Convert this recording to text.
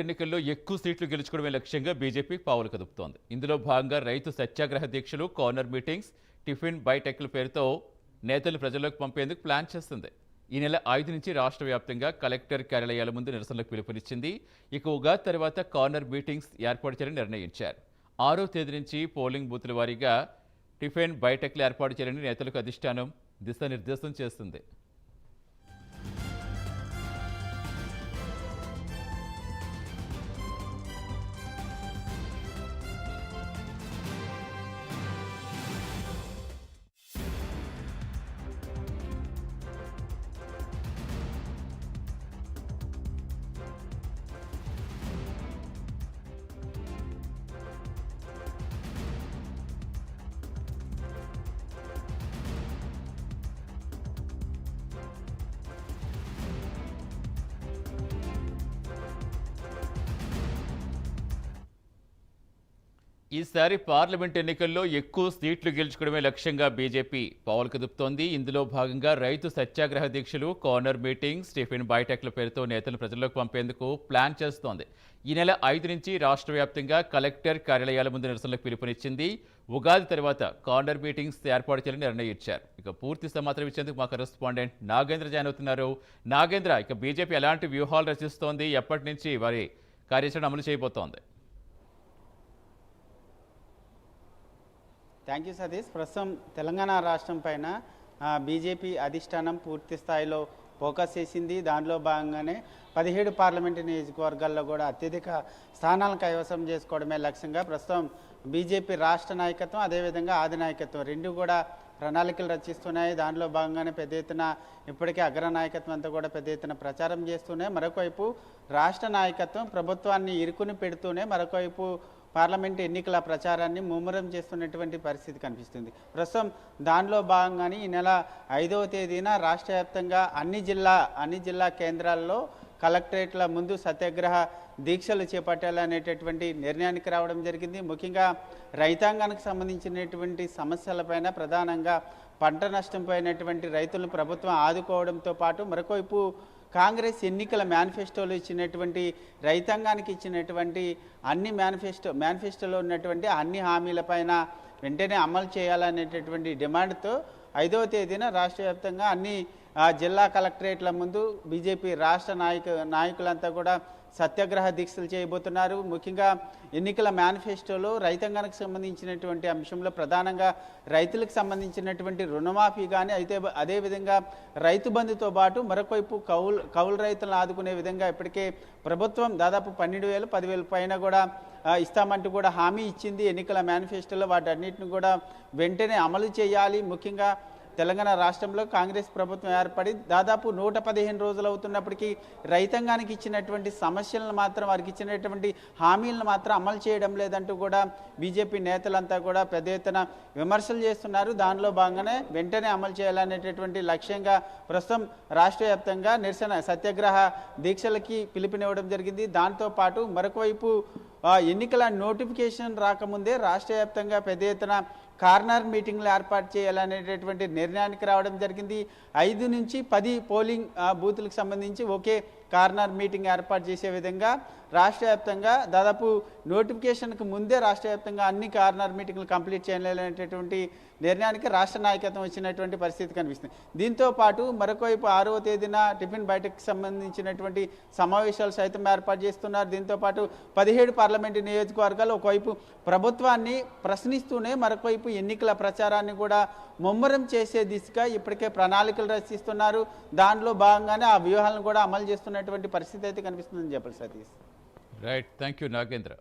ఎన్నికల్లో ఎక్కువ సీట్లు గెలుచుకోవడమే లక్ష్యంగా బీజేపీ పావులు కదుపుతోంది. ఇందులో భాగంగా రైతు సత్యాగ్రహ దీక్షలు, కార్నర్ మీటింగ్స్, టిఫిన్ బైటెక్ల పేరుతో నేతలు ప్రజల్లోకి పంపేందుకు ప్లాన్ చేస్తుంది. ఈ నెల 5 నుంచి రాష్ట్ర వ్యాప్తంగా కలెక్టర్ కార్యాలయాల ముందు నిరసనలకు పిలుపునిచ్చింది. ఇక ఉగాది తర్వాత కార్నర్ మీటింగ్స్ ఏర్పాటు చేయాలని నిర్ణయించారు. 6వ తేదీ నుంచి పోలింగ్ బూతుల వారీగా టిఫిన్ బైటెక్లు ఏర్పాటు చేయాలని నేతలకు అధిష్టానం దిశానిర్దేశం చేస్తుంది. ఈసారి పార్లమెంట్ ఎన్నికల్లో ఎక్కువ సీట్లు గెలుచుకోవడమే లక్ష్యంగా బీజేపీ పావులు కదుపుతోంది. ఇందులో భాగంగా రైతు సత్యాగ్రహ దీక్షలు, కార్నర్ మీటింగ్స్, టిఫిన్ బైటెక్ల పేరుతో నేతలు ప్రజల్లోకి పంపేందుకు ప్లాన్ చేస్తోంది. ఈ నెల 5 నుంచి రాష్ట్ర వ్యాప్తంగా కలెక్టర్ కార్యాలయాల ముందు నిరసనలకు పిలుపునిచ్చింది. ఉగాది తర్వాత కార్నర్ మీటింగ్స్ ఏర్పాటు చేయాలని నిర్ణయించారు. ఇక పూర్తి సమాచారం ఇచ్చేందుకు మా కరెస్పాండెంట్ నాగేంద్ర జాయిన్ అవుతున్నారు. నాగేంద్ర, ఇక బీజేపీ ఎలాంటి వ్యూహాలు రచిస్తోంది, ఎప్పటి నుంచి వారి కార్యాచరణ అమలు చేయబోతోంది? Thank you Satish. ప్రస్తుతం తెలంగాణ రాష్ట్రం పైన బీజేపీ అధిష్టానం పూర్తి స్థాయిలో ఫోకస్ చేసింది. దానిలో భాగంగానే 17 పార్లమెంటు నియోజకవర్గాల్లో కూడా అత్యధిక స్థానాలను కైవసం చేసుకోవడమే లక్ష్యంగా ప్రస్తుతం బీజేపీ రాష్ట్ర నాయకత్వం, అదేవిధంగా ఆది నాయకత్వం రెండు కూడా ప్రణాళికలు రచిస్తున్నాయి. దానిలో భాగంగానే పెద్ద ఎత్తున ఇప్పటికే అగ్ర నాయకత్వం అంతా కూడా పెద్ద ఎత్తున ప్రచారం చేస్తూనే, మరొకవైపు రాష్ట్ర నాయకత్వం ప్రభుత్వాన్ని ఇరుకుని పెడుతూనే మరొకవైపు పార్లమెంటు ఎన్నికల ప్రచారాన్ని ముమ్మరం చేస్తున్నటువంటి పరిస్థితి కనిపిస్తుంది. ప్రస్తుతం దానిలో భాగంగానే ఈ నెల 5వ తేదీన రాష్ట్ర వ్యాప్తంగా అన్ని జిల్లా కేంద్రాల్లో కలెక్టరేట్ల ముందు సత్యాగ్రహ దీక్షలు చేపట్టాలనేటటువంటి నిర్ణయానికి రావడం జరిగింది. ముఖ్యంగా రైతాంగానికి సంబంధించినటువంటి సమస్యలపైన, ప్రధానంగా పంట నష్టంపోయినటువంటి రైతులను ప్రభుత్వం ఆదుకోవడంతో పాటు మరొకవైపు కాంగ్రెస్ ఎన్నికల మేనిఫెస్టోలో ఇచ్చినటువంటి రైతాంగానికి ఇచ్చినటువంటి అన్ని మేనిఫెస్టోలో ఉన్నటువంటి అన్ని హామీలపైన వెంటనే అమలు చేయాలనేటటువంటి డిమాండ్తో 5వ తేదీన రాష్ట్ర వ్యాప్తంగా అన్ని జిల్లా కలెక్టరేట్ల ముందు బీజేపీ రాష్ట్ర నాయకులంతా కూడా సత్యాగ్రహ దీక్షలు చేయబోతున్నారు. ముఖ్యంగా ఎన్నికల మేనిఫెస్టోలో రైతాంగానికి సంబంధించినటువంటి అంశంలో ప్రధానంగా రైతులకు సంబంధించినటువంటి రుణమాఫీ కానీ, అదేవిధంగా రైతు బంధుతో పాటు మరొకవైపు కౌలు రైతులను ఆదుకునే విధంగా ఇప్పటికే ప్రభుత్వం దాదాపు 12,000, 10,000 పైన కూడా ఇస్తామంటూ కూడా హామీ ఇచ్చింది ఎన్నికల మేనిఫెస్టోలో. వాటన్నిటిని కూడా వెంటనే అమలు చేయాలి. ముఖ్యంగా తెలంగాణ రాష్ట్రంలో కాంగ్రెస్ ప్రభుత్వం ఏర్పడి దాదాపు 115 రోజులు అవుతున్నప్పటికీ రైతాంగానికి ఇచ్చినటువంటి సమస్యలను మాత్రం, వారికి ఇచ్చినటువంటి హామీలను మాత్రం అమలు చేయడం లేదంటూ కూడా బీజేపీ నేతలంతా కూడా పెద్ద ఎత్తున విమర్శలు చేస్తున్నారు. దానిలో భాగంగానే వెంటనే అమలు చేయాలనేటటువంటి లక్ష్యంగా ప్రస్తుతం రాష్ట్ర వ్యాప్తంగా నిరసన సత్యాగ్రహ దీక్షలకి పిలుపునివ్వడం జరిగింది. దాంతోపాటు మరొకవైపు ఎన్నికల నోటిఫికేషన్ రాకముందే రాష్ట్ర వ్యాప్తంగా పెద్ద ఎత్తున కార్నర్ మీటింగ్లు ఏర్పాటు చేయాలనేటటువంటి నిర్ణయానికి రావడం జరిగింది. 5 నుంచి 10 పోలింగ్ బూతులకు సంబంధించి ఒకే కార్నర్ మీటింగ్ ఏర్పాటు చేసే విధంగా రాష్ట్ర వ్యాప్తంగా దాదాపు నోటిఫికేషన్కు ముందే రాష్ట్ర వ్యాప్తంగా అన్ని కార్నర్ మీటింగ్లు కంప్లీట్ చేయాలనేటటువంటి నిర్ణయానికి రాష్ట్ర నాయకత్వం వచ్చినటువంటి పరిస్థితి కనిపిస్తుంది. దీంతో పాటు మరొకవైపు 6వ తేదీన టిఫిన్ బయటకు సంబంధించినటువంటి సమావేశాలు సైతం ఏర్పాటు చేస్తున్నారు. దీంతో పాటు 17 పార్లమెంటు నియోజకవర్గాలు ఒకవైపు ప్రభుత్వాన్ని ప్రశ్నిస్తూనే మరొకవైపు ఎన్నికల ప్రచారాన్ని కూడా ముమ్మరం చేసే దిశగా ఇప్పటికే ప్రణాళికలు రచిస్తున్నారు. దానిలో భాగంగానే ఆ వ్యూహాలను కూడా అమలు చేస్తున్నటువంటి పరిస్థితి అయితే కనిపిస్తుందని చెప్పాలి Satish. Right, thank you Nagendra.